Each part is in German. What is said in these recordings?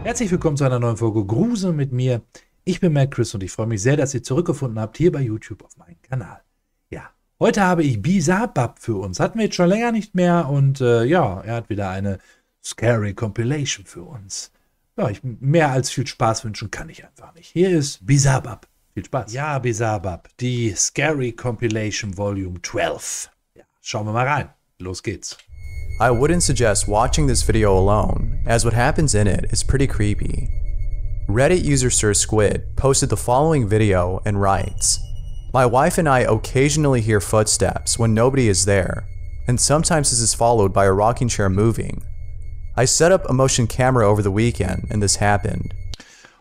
Herzlich willkommen zu einer neuen Folge Grusel mit mir. Ich bin MadCChris und ich freue mich sehr, dass ihr zurückgefunden habt hier bei YouTube auf meinem Kanal. Ja, heute habe ich Bizarre Bub für uns. Hatten wir jetzt schon länger nicht mehr und ja, er hat wieder eine Scary Compilation für uns. Ja, mehr als viel Spaß wünschen kann ich einfach nicht. Hier ist Bizarre Bub. Viel Spaß. Ja, Bizarre Bub, die Scary Compilation Volume 12. Ja, schauen wir mal rein. Los geht's. I wouldn't suggest watching this video alone, as what happens in it is pretty creepy. Reddit user Sir Squid posted the following video and writes, "My wife and I occasionally hear footsteps when nobody is there, and sometimes this is followed by a rocking chair moving. I set up a motion camera over the weekend and this happened."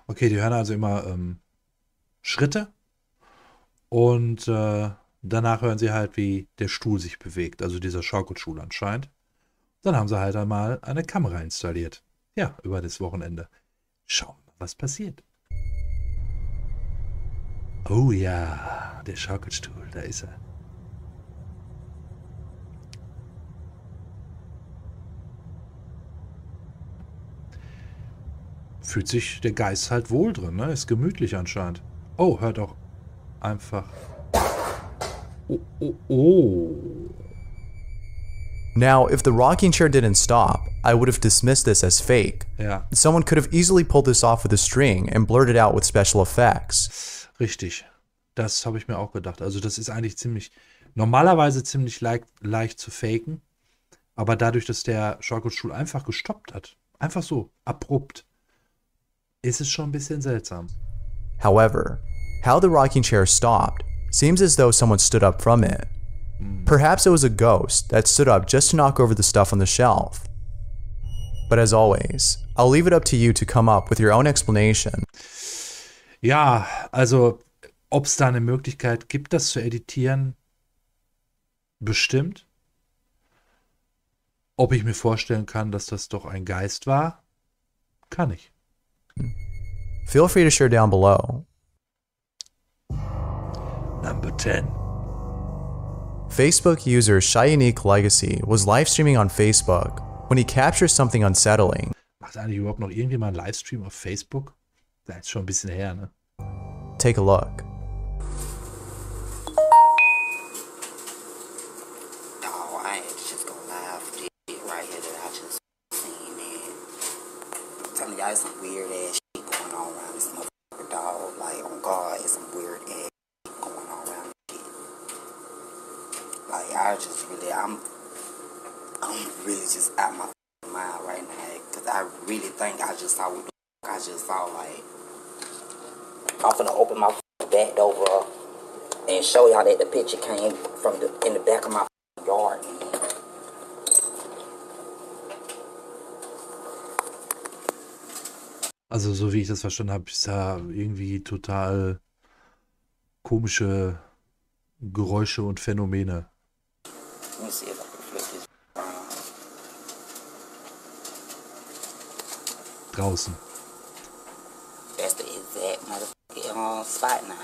Okay, die hören also immer Schritte und danach hören sie halt, wie der Stuhl sich bewegt, also dieser Schaukelstuhl anscheinend. Dann haben sie halt einmal eine Kamera installiert. Ja, über das Wochenende. Schauen wir mal, was passiert. Oh ja, der Schaukelstuhl, da ist er. Fühlt sich der Geist halt wohl drin, ne? Ist gemütlich anscheinend. Oh, hört auch einfach. Oh, oh, oh. Now, if the rocking chair didn't stop, I would have dismissed this as fake. Ja. Someone could have easily pulled this off with a string and blurred it out with special effects. Richtig. Das habe ich mir auch gedacht. Also das ist eigentlich normalerweise ziemlich leicht zu faken. Aber dadurch, dass der Schaukelstuhl einfach gestoppt hat, einfach so, abrupt, ist es schon ein bisschen seltsam. However, how the rocking chair stopped seems as though someone stood up from it. Perhaps it was a ghost that stood up just to knock over the stuff on the shelf. But as always, I'll leave it up to you to come up with your own explanation. Ja, also ob es da eine Möglichkeit gibt, das zu editieren, bestimmt. Ob ich mir vorstellen kann, dass das doch ein Geist war, kann ich. Feel free to share down below. Number 10. Facebook user Unique Legacy was live streaming on Facebook when he captures something unsettling. Macht eigentlich überhaupt noch irgendjemand einen Livestream auf Facebook? Das ist schon ein bisschen her, ne? Take a look. Oh, I ain't just gonna lie for this shit right here that I just seen, man. I'm telling y'all, it's some weird ass shit going on around this motherfucker, dog. Like, on God, it's some weird ass shit going on around this shit. Like, I'm really just out my mind right now, because I really think I just saw what the fuck I just saw. Like, I'm finna open my back door up and show y'all that the picture came from in the back of my yard, man. Also so wie ich das verstanden habe, ist da irgendwie total komische Geräusche und Phänomene. Let me see if I can flip this around. Draußen. That's the exact motherfucking spot now.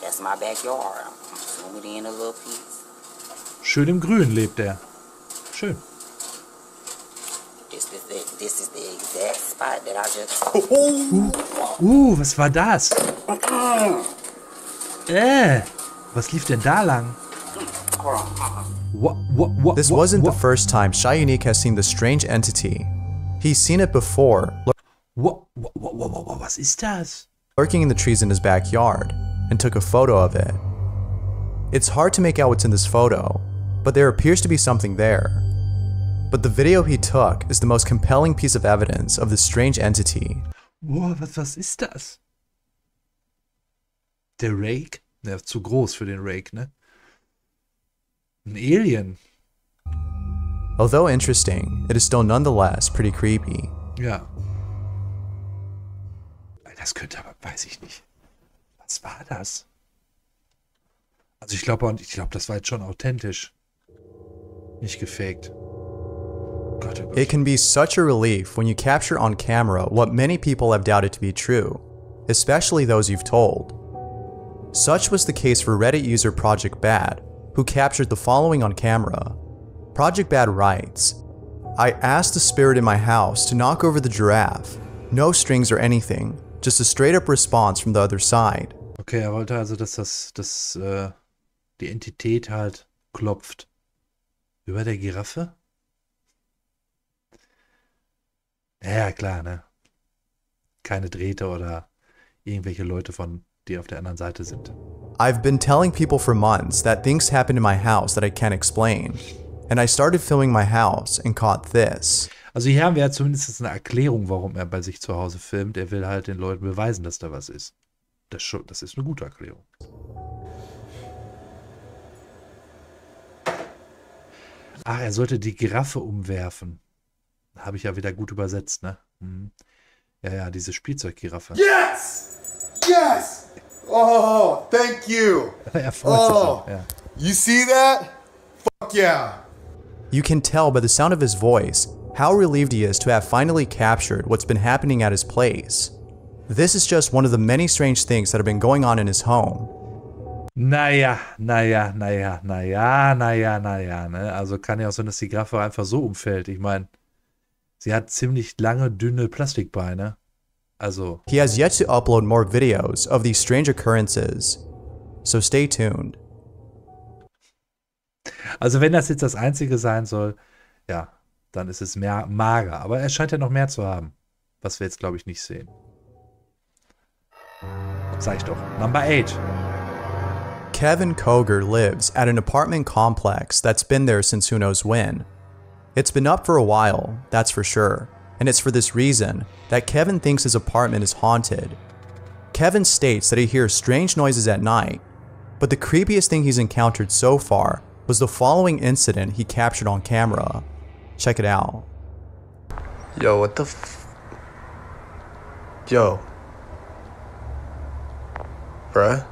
That's my backyard. I'm zooming in a little piece. Schön im Grün lebt er. Schön. This is the exact spot that I just... Was war das? Was lief denn da lang? This wasn't the first time Unique has seen the strange entity. He's seen it before, Was ist das? lurking in the trees in his backyard, and took a photo of it. It's hard to make out what's in this photo, but there appears to be something there. But the video he took is the most compelling piece of evidence of this strange entity. Was ist das? Der Rake? Der ist zu groß für den Rake, ne? Ein Alien. Although interesting, it is still nonetheless pretty creepy. Ja. Das könnte aber, weiß ich nicht. Was war das? Also ich glaube, das war jetzt schon authentisch. Nicht gefaked. Gott, oh Gott. It can be such a relief when you capture on camera what many people have doubted to be true, especially those you've told. Such was the case for Reddit user Project Bad, who captured the following on camera. Project Bad writes, "I asked the spirit in my house to knock over the giraffe. No strings or anything, just a straight-up response from the other side. Okay, er wollte also, dass die Entität halt klopft. Über der Giraffe? Ja, klar, ne? Keine Drähte oder irgendwelche Leute die auf der anderen Seite sind. I've been telling people for months that things happen in my house that I can't explain. And I started filming my house and caught this. Also hier haben wir ja zumindest eine Erklärung, warum er bei sich zu Hause filmt. Er will halt den Leuten beweisen, dass da was ist. Das ist eine gute Erklärung. Ach, er sollte die Giraffe umwerfen. Habe ich ja wieder gut übersetzt, ne? Mhm. Ja, diese Spielzeuggiraffe. Yes! Yes! Oh, thank you! Er freut sich auch, ja. You see that? Fuck yeah! You can tell by the sound of his voice how relieved he is to have finally captured what's been happening at his place. This is just one of the many strange things that have been going on in his home. Naja, ne? Also kann ja auch sein, dass die Giraffe einfach so umfällt. Ich meine, sie hat ziemlich lange, dünne Plastikbeine. Also. He has yet to upload more videos of these strange occurrences, so stay tuned. Also wenn das jetzt das Einzige sein soll, ja, dann ist es mehr mager. Aber er scheint ja noch mehr zu haben, was wir jetzt, glaube ich, nicht sehen. Sag ich doch. Number 8. Kevin Koger lives at an apartment complex that's been there since who knows when. It's been up for a while, that's for sure, and it's for this reason that Kevin thinks his apartment is haunted. Kevin states that he hears strange noises at night, but the creepiest thing he's encountered so far was the following incident he captured on camera. Check it out. Yo, what the Yo. Bruh?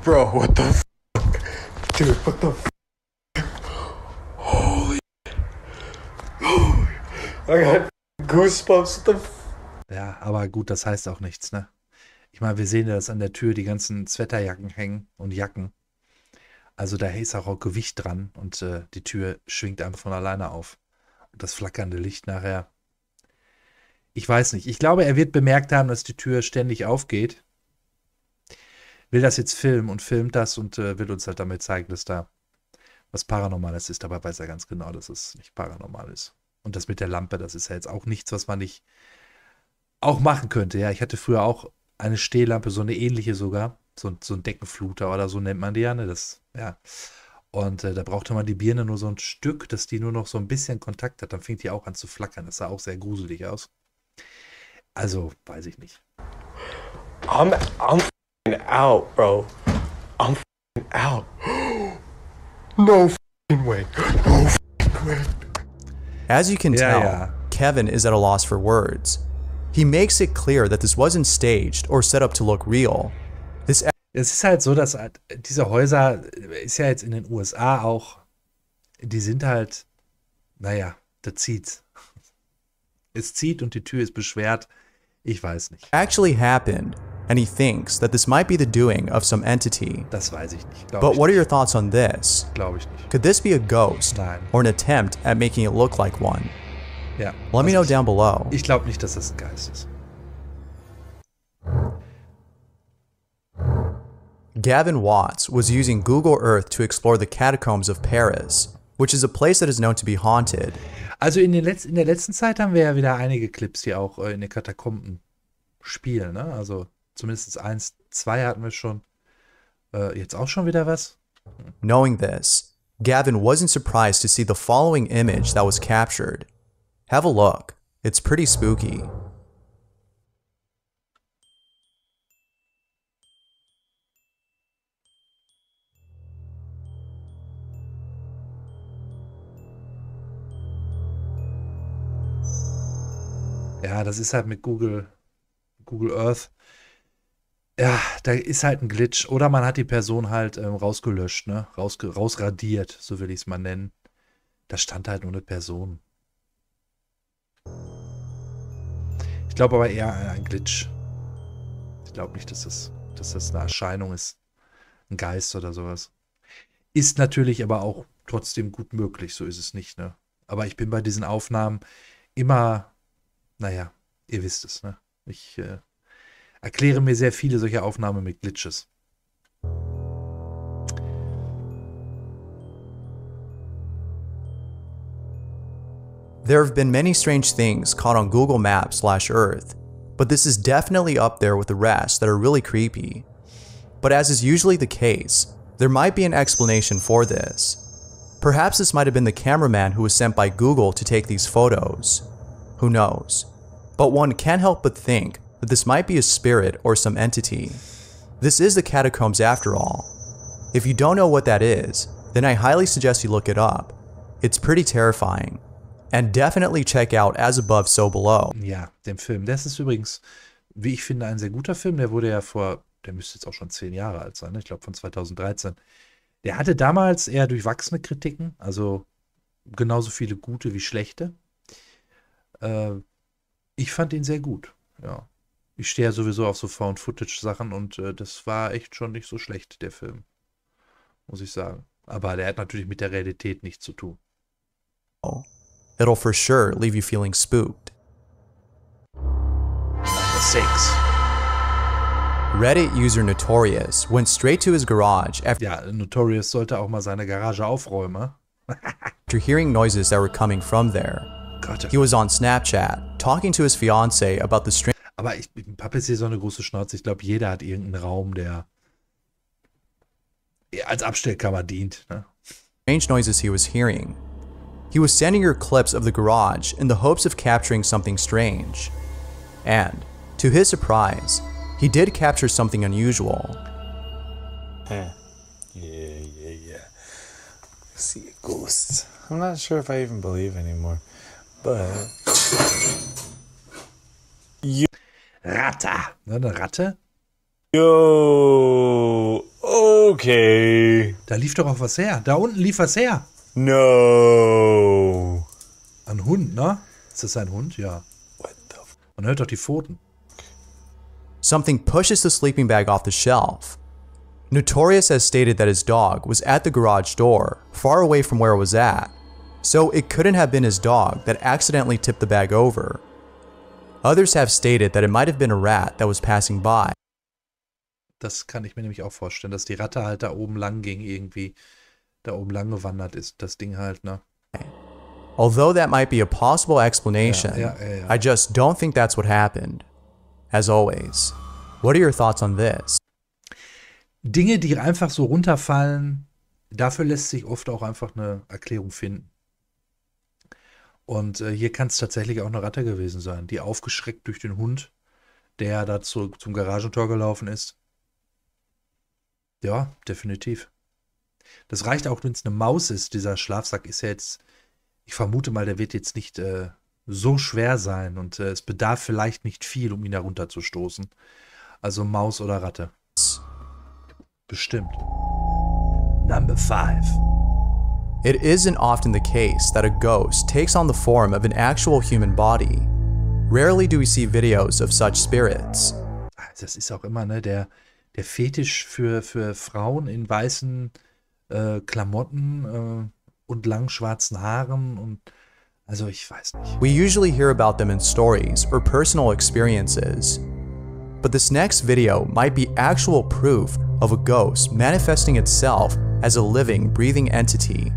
Bro, what the Dude, what the Holy I got goosebumps, what the Ja, aber gut, das heißt auch nichts, ne? Ich meine, wir sehen ja, dass an der Tür die ganzen Sweaterjacken hängen und Jacken. Also da ist auch Gewicht dran und die Tür schwingt einfach von alleine auf. Und das flackernde Licht nachher. Ich weiß nicht. Ich glaube, er wird bemerkt haben, dass die Tür ständig aufgeht. Will das jetzt filmen und filmt das und will uns halt damit zeigen, dass da was Paranormales ist. Dabei weiß er ganz genau, dass es nicht paranormal ist. Und das mit der Lampe, das ist ja jetzt auch nichts, was man nicht auch machen könnte. Ja, ich hatte früher auch eine Stehlampe, so eine ähnliche sogar. So ein Deckenfluter oder so nennt man die ja, ne? Das, ja. Und da brauchte man die Birne nur so ein Stück, dass die nur noch so ein bisschen Kontakt hat. Dann fängt die auch an zu flackern. Das sah auch sehr gruselig aus. Also, weiß ich nicht. I'm f***ing out, bro. I'm f***ing out. No f***ing way. No f***ing way. As you can tell, yeah. Kevin is at a loss for words. He makes it clear that this wasn't staged or set up to look real. Es ist halt so, dass diese Häuser, ist ja jetzt in den USA auch, die sind halt, naja, da zieht's. Es zieht und die Tür ist beschwert. Ich weiß nicht. Actually happened, and he thinks that this might be the doing of some entity. Das weiß ich nicht. But what are your thoughts on this? Glaube ich nicht. Could this be a ghost Nein. or an attempt at making it look like one? Ja. Let me know down below. Ich glaube nicht, dass das ein Geist ist. Gavin Watts was using Google Earth to explore the catacombs of Paris, which is a place that is known to be haunted. Also in der letzten Zeit haben wir ja wieder einige Clips, die auch in den Katakomben spielen, ne? Also zumindest 1, 2 hatten wir schon. Jetzt auch schon wieder was? Knowing this, Gavin wasn't surprised to see the following image that was captured. Have a look. It's pretty spooky. Ja, das ist halt mit Google Earth. Ja, da ist halt ein Glitch. Oder man hat die Person halt rausgelöscht, ne? Rausradiert, so will ich es mal nennen. Da stand halt nur eine Person. Ich glaube aber eher ein Glitch. Ich glaube nicht, dass das eine Erscheinung ist. Ein Geist oder sowas. Ist natürlich aber auch trotzdem gut möglich, so ist es nicht, ne? Aber ich bin bei diesen Aufnahmen immer, naja, Ihr wisst es, ne? Ich erkläre mir sehr viele solcher Aufnahmen mit Glitches. There have been many strange things caught on Google Maps/Earth, but this is definitely up there with the rest that are really creepy. But as is usually the case, there might be an explanation for this. Perhaps this might have been the cameraman who was sent by Google to take these photos. Who knows? But one can't help but think that this might be a spirit or some entity. This is the catacombs after all. If you don't know what that is, then I highly suggest you look it up. It's pretty terrifying. And definitely check out As Above, So Below. Ja, den Film. Das ist übrigens, wie ich finde, ein sehr guter Film. Der wurde ja der müsste jetzt auch schon 10 Jahre alt sein, ne? Ich glaube von 2013. Der hatte damals eher durchwachsene Kritiken, also genauso viele gute wie schlechte. Ich fand ihn sehr gut, ja. Ich stehe ja sowieso auf so Found-Footage-Sachen und das war echt schon nicht so schlecht, der Film. Muss ich sagen. Aber der hat natürlich mit der Realität nichts zu tun. It'll for sure leave you feeling spooked. Number 6. Reddit user Notorious went straight to his garage Ja, Notorious sollte auch mal seine Garage aufräumen. after hearing noises that were coming from there. Gott, He was on Snapchat, talking to his fiancée about the strange aber ich habe jetzt hier so eine große Schnauze. Ich glaube, jeder hat irgendeinen Raum, der als Abstellkammer dient. Ne? noises he was hearing. He was sending her clips of the garage in the hopes of capturing something strange. And, to his surprise, he did capture something unusual. Yeah. See a ghost. I'm not sure if I even believe anymore. But Ratte. Ne, eine Ratte? yo, okay. Da lief doch auch was her. Da unten lief was her. No. Ein Hund, ne? Ist das ein Hund? Ja. What the f- Man hört doch die Pfoten. Something pushes the sleeping bag off the shelf. Notorious has stated that his dog was at the garage door, far away from where it was at, so it couldn't have been his dog that accidentally tipped the bag over. Others have stated that it might have been a rat that was passing by. Das kann ich mir nämlich auch vorstellen, dass die Ratte halt da oben lang ging, irgendwie da oben lang gewandert ist, das Ding halt, ne? Although that might be a possible explanation, Yeah. I just don't think that's what happened. As always, what are your thoughts on this? Dinge, die einfach so runterfallen, dafür lässt sich oft auch einfach eine Erklärung finden. Und hier kann es tatsächlich auch eine Ratte gewesen sein, die aufgeschreckt durch den Hund, der da zum Garagentor gelaufen ist. Ja, definitiv. Das reicht auch, wenn es eine Maus ist. Dieser Schlafsack ist ja jetzt, ich vermute mal, der wird jetzt nicht so schwer sein und es bedarf vielleicht nicht viel, um ihn herunterzustoßen. Also Maus oder Ratte. Bestimmt. Number 5. It isn't often the case that a ghost takes on the form of an actual human body. Rarely do we see videos of such spirits. Das ist auch immer, ne, der Fetisch für Frauen in weißen Klamotten und langen schwarzen Haaren und also ich weiß nicht. We usually hear about them in stories or personal experiences. But this next video might be actual proof of a ghost manifesting itself as a living, breathing entity.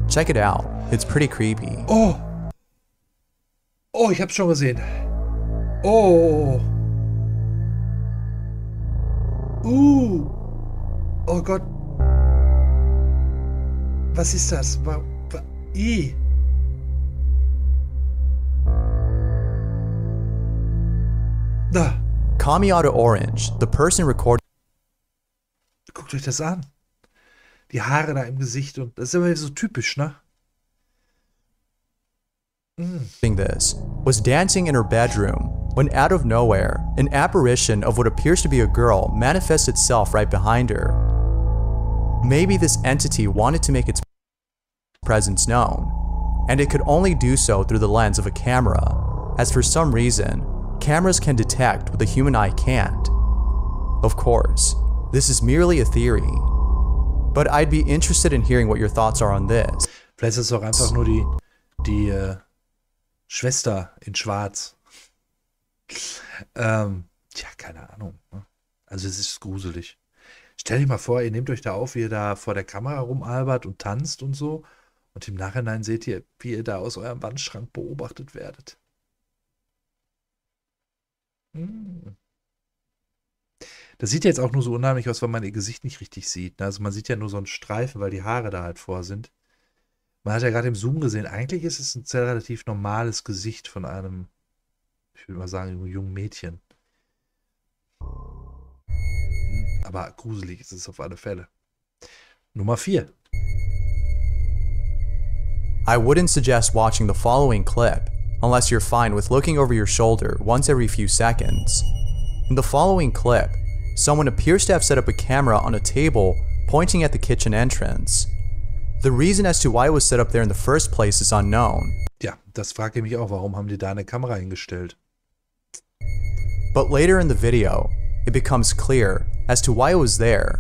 Check it out. It's pretty creepy. Oh! Oh, ich hab's schon gesehen. Oh! Oh Gott. Was ist das? I. Da. Kamiata Orange, the person recording Guckt euch das an. Die Haare da im Gesicht und das ist immer so typisch, ne? this, was dancing in her bedroom when out of nowhere, an apparition of what appears to be a girl manifests itself right behind her. Maybe this entity wanted to make its presence known, and it could only do so through the lens of a camera, as for some reason, cameras can detect what the human eye can't. Of course, this is merely a theory, but I'd be interested in hearing what your thoughts are on this. Vielleicht ist es auch einfach nur die Schwester in Schwarz. Tja, keine Ahnung. Ne? Also es ist gruselig. Stell dir mal vor, ihr nehmt euch da auf, wie ihr da vor der Kamera rumalbert und tanzt und so. Und im Nachhinein seht ihr, wie ihr da aus eurem Wandschrank beobachtet werdet. Hm. Das sieht jetzt auch nur so unheimlich aus, weil man ihr Gesicht nicht richtig sieht. Ne? Also man sieht ja nur so einen Streifen, weil die Haare da halt vor sind. Man hat ja gerade im Zoom gesehen, eigentlich ist es ein sehr relativ normales Gesicht von einem, ich würde mal sagen, einem jungen Mädchen. Aber gruselig ist es auf alle Fälle. Nummer 4. I wouldn't suggest watching the following clip unless you're fine with looking over your shoulder once every few seconds. In the following clip, someone appears to have set up a camera on a table pointing at the kitchen entrance. The reason as to why it was set up there in the first place is unknown. Ja, das frage ich mich auch, warum haben die da eine Kamera hingestellt? But later in the video, it becomes clear as to why it was there.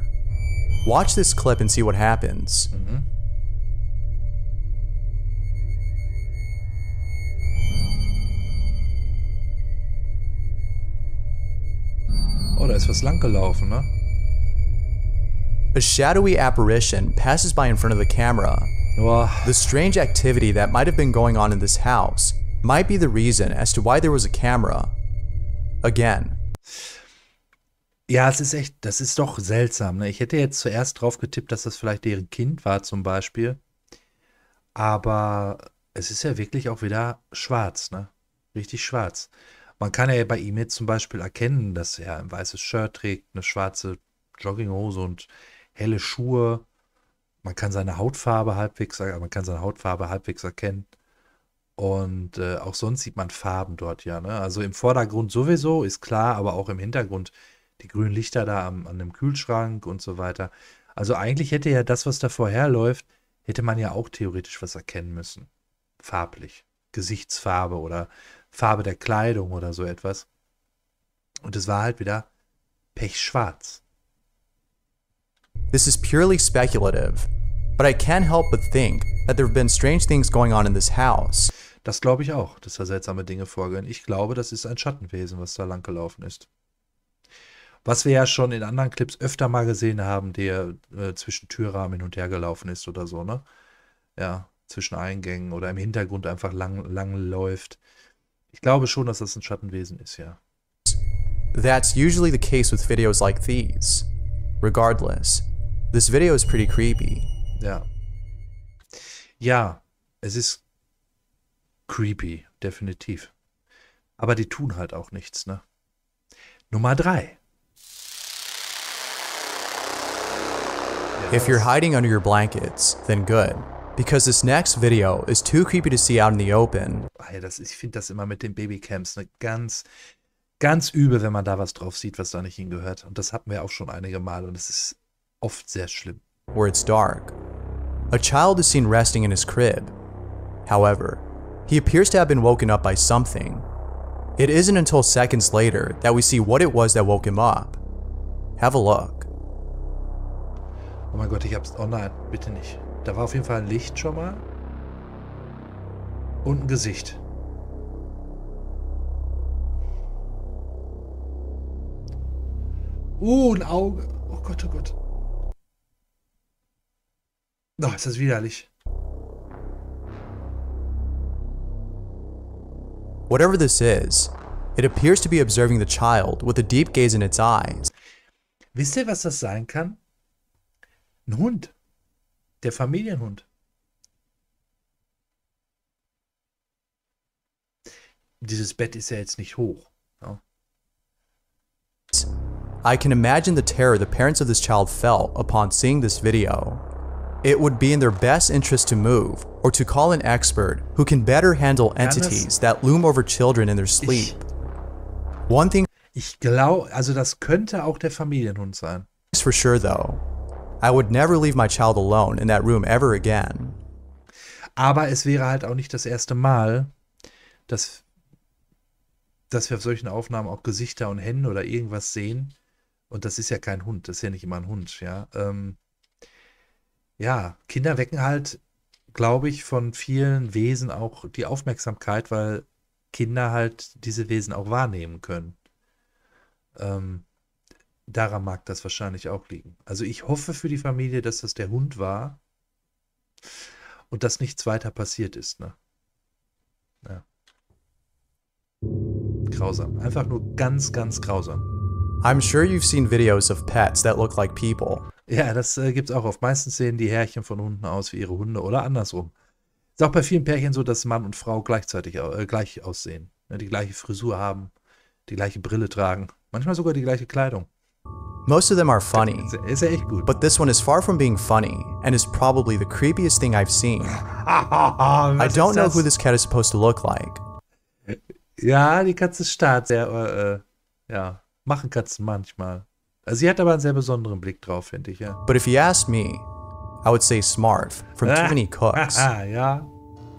Watch this clip and see what happens. Oh, da ist was lang gelaufen, ne? A shadowy apparition passes by in front of the camera. Boah. The strange activity that might have been going on in this house might be the reason as to why there was a camera. Again. Ja, es ist echt, das ist doch seltsam, ne? Ich hätte jetzt zuerst drauf getippt, dass das vielleicht deren Kind war zum Beispiel. Aber es ist ja wirklich auch wieder schwarz, ne? Richtig schwarz. Man kann ja bei ihm jetzt zum Beispiel erkennen, dass er ein weißes Shirt trägt, eine schwarze Jogginghose und helle Schuhe. Man kann seine Hautfarbe halbwegs erkennen. Und auch sonst sieht man Farben dort ja, ne? Also im Vordergrund sowieso, ist klar, aber auch im Hintergrund die grünen Lichter da an dem Kühlschrank und so weiter. Also eigentlich hätte ja das, was da vorher läuft, hätte man ja auch theoretisch was erkennen müssen. Farblich. Gesichtsfarbe oder Farbe der Kleidung oder so etwas. Und es war halt wieder pechschwarz. This is purely speculative, but I can't help but think that there have been strange things going on in this house. Das glaube ich auch, dass da seltsame Dinge vorgehen. Ich glaube, das ist ein Schattenwesen, was da langgelaufen ist. Was wir ja schon in anderen Clips öfter mal gesehen haben, der zwischen Türrahmen hin und her gelaufen ist oder so, ne? Ja, zwischen Eingängen oder im Hintergrund einfach lang läuft. Ich glaube schon, dass das ein Schattenwesen ist, ja. That's usually the case with videos like these. Regardless, this video is pretty creepy. Ja. Ja, es ist creepy, definitiv. Aber die tun halt auch nichts, ne? Nummer 3. If you're hiding under your blankets, then good, because this next video is too creepy to see out in the open. Ich finde das immer mit den Babycams ne, ganz übel, wenn man da was drauf sieht, was da nicht hingehört. Und das hatten wir auch schon einige Mal und es ist oft sehr schlimm. Where it's dark. A child is seen resting in his crib. However, he appears to have been woken up by something. It isn't until seconds later that we see what it was that woke him up. Have a look. Oh mein Gott, ich hab's. Oh nein, bitte nicht. Da war auf jeden Fall ein Licht schon mal. Und ein Gesicht. Ein Auge. Oh Gott, oh Gott. Oh, ist das widerlich. Whatever this is, it appears to be observing the child with a deep gaze in its eyes. Wisst ihr, was das sein kann? Ein Hund. Der Familienhund. Dieses Bett ist ja jetzt nicht hoch. Ja. I can imagine the terror the parents of this child felt upon seeing this video. It would be in their best interest to move or to call an expert who can better handle entities that loom over children in their sleep. One thing Ich glaube, also das könnte auch der Familienhund sein. is for sure though, I would never leave my child alone in that room ever again. Aber es wäre halt auch nicht das erste Mal, dass wir auf solchen Aufnahmen auch Gesichter und Hände oder irgendwas sehen. Und das ist ja kein Hund, das ist ja nicht immer ein Hund, ja. Ja, Kinder wecken halt, glaube ich, von vielen Wesen auch die Aufmerksamkeit, weil Kinder halt diese Wesen auch wahrnehmen können. Daran mag das wahrscheinlich auch liegen. Also ich hoffe für die Familie, dass das der Hund war und dass nichts weiter passiert ist, ne? Ja. Grausam. Einfach nur ganz, ganz grausam. I'm sure you've seen videos of pets that look like people. Ja, das gibt's auch oft. Meistens sehen die Herrchen von Hunden aus wie ihre Hunde oder andersrum. Ist auch bei vielen Pärchen so, dass Mann und Frau gleichzeitig gleich aussehen. Ne, die gleiche Frisur haben, die gleiche Brille tragen, manchmal sogar die gleiche Kleidung. Most of them are funny, Ist ja echt gut. but this one is far from being funny and is probably the creepiest thing I've seen. I don't know who this cat is supposed to look like. Ja, die Katze ist stark. Sehr, ja, machen Katzen manchmal. Also sie hat aber einen sehr besonderen Blick drauf, finde ich, ja. But if you asked me, I would say smart from too many cooks. Ja.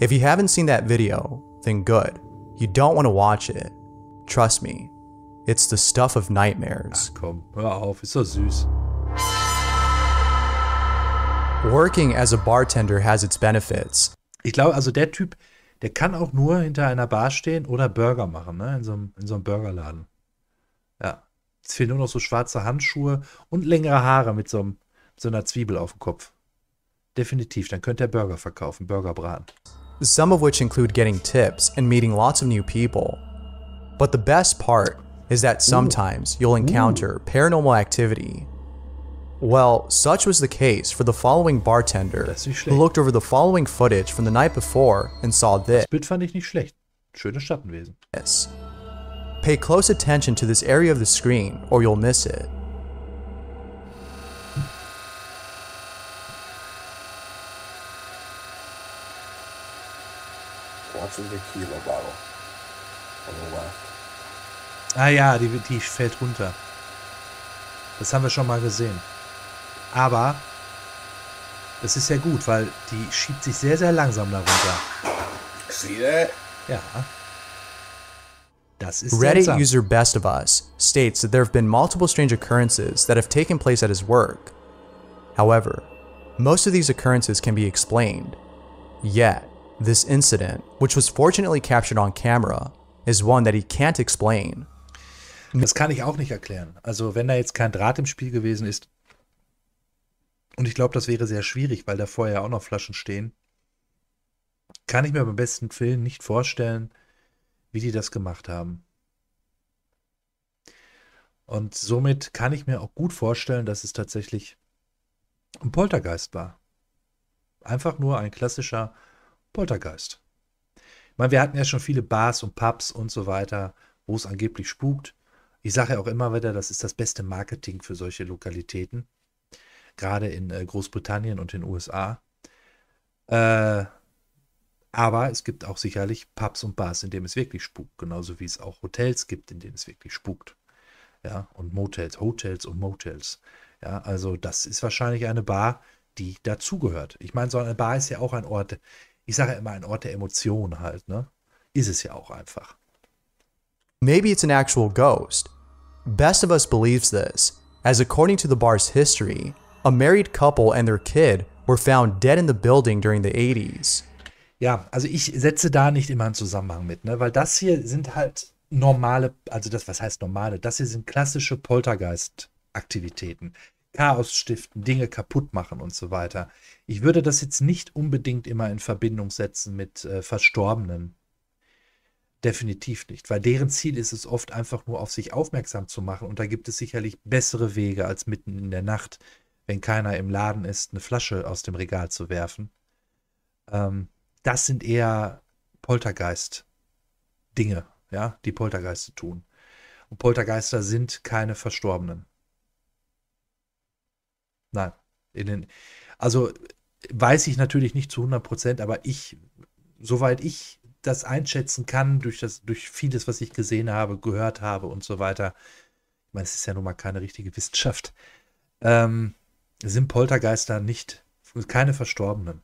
If you haven't seen that video, then good. You don't want to watch it. Trust me, it's the stuff of nightmares. Komm, hör auf, ist so süß. Working as a bartender has its benefits. Ich glaube, also der Typ, der kann auch nur hinter einer Bar stehen oder Burger machen, ne? In so einem Burgerladen. Ja. Jetzt fehlen nur noch so schwarze Handschuhe und längere Haare mit so einer Zwiebel auf dem Kopf. Definitiv, dann könnte er Burger verkaufen, Burger braten. Some of which include getting tips and meeting lots of new people. But the best part is that sometimes you'll encounter paranormal activity. Well, such was the case for the following bartender Das ist nicht who schlecht. looked over the following footage from the night before and saw Das Bild fand ich nicht schlecht. Schönes Schattenwesen. this. Pay close attention to this area of the screen or you'll miss it. Watching the tequila bottle on the left. Ah ja, die fällt runter. Das haben wir schon mal gesehen. Aber das ist ja gut, weil die schiebt sich sehr, sehr langsam darunter. See that? Ja. Das ist Reddit seltsam. user Best of Us states that there have been multiple strange occurrences that have taken place at his work. However, most of these occurrences can be explained. Yet, this incident, which was fortunately captured on camera, is one that he can't explain. Das kann ich auch nicht erklären. Also wenn da jetzt kein Draht im Spiel gewesen ist, und ich glaube, das wäre sehr schwierig, weil da vorher auch noch Flaschen stehen, kann ich mir beim besten Willen nicht vorstellen, wie die das gemacht haben. Und somit kann ich mir auch gut vorstellen, dass es tatsächlich ein Poltergeist war. Einfach nur ein klassischer Poltergeist. Ich meine, wir hatten ja schon viele Bars und Pubs und so weiter, wo es angeblich spukt. Ich sage ja auch immer wieder, das ist das beste Marketing für solche Lokalitäten. Gerade in Großbritannien und den USA. Aber es gibt auch sicherlich Pubs und Bars, in denen es wirklich spukt. Genauso wie es auch Hotels gibt, in denen es wirklich spukt. Ja, und Motels, Hotels und Motels. Ja, also das ist wahrscheinlich eine Bar, die dazugehört. Ich meine, so eine Bar ist ja auch ein Ort, ich sage ja immer ein Ort der Emotionen halt, ne? Ist es ja auch einfach. Maybe it's an actual ghost. Best of Us believes this, as according to the bar's history, a married couple and their kid were found dead in the building during the 80s. Ja, also ich setze da nicht immer einen Zusammenhang mit, ne? Weil das hier sind halt normale, also das, was heißt normale? Das hier sind klassische Poltergeist-Aktivitäten. Chaos stiften, Dinge kaputt machen und so weiter. Ich würde das jetzt nicht unbedingt immer in Verbindung setzen mit Verstorbenen. Definitiv nicht, weil deren Ziel ist es oft einfach nur auf sich aufmerksam zu machen und da gibt es sicherlich bessere Wege als mitten in der Nacht, wenn keiner im Laden ist, eine Flasche aus dem Regal zu werfen. Das sind eher Poltergeist-Dinge, ja, die Poltergeiste tun. Und Poltergeister sind keine Verstorbenen. Nein. Also weiß ich natürlich nicht zu 100%, aber soweit ich das einschätzen kann, durch vieles, was ich gesehen habe, gehört habe und so weiter, ich meine, es ist ja nun mal keine richtige Wissenschaft, sind Poltergeister keine Verstorbenen.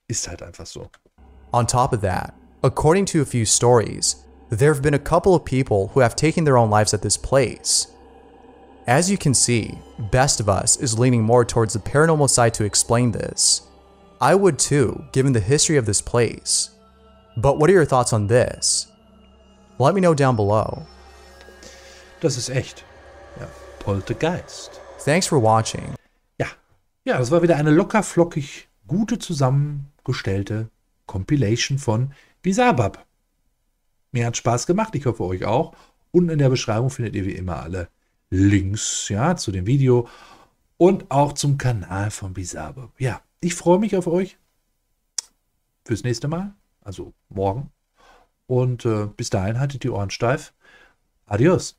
Ist halt einfach so. On top of that, according to a few stories, there have been a couple of people who have taken their own lives at this place. As you can see, Best of Us is leaning more towards the paranormal side to explain this. I would too, given the history of this place. But what are your thoughts on this? Let me know down below. Das ist echt. Ja, Poltergeist. Thanks for watching. Ja, das war wieder eine locker flockig gute zusammengestellte Compilation von Bizarre Bub. Mir hat Spaß gemacht, ich hoffe euch auch. Unten in der Beschreibung findet ihr wie immer alle Links, ja, zu dem Video und auch zum Kanal von Bizarre Bub. Ja, ich freue mich auf euch fürs nächste Mal, also morgen. Und bis dahin haltet die Ohren steif. Adios.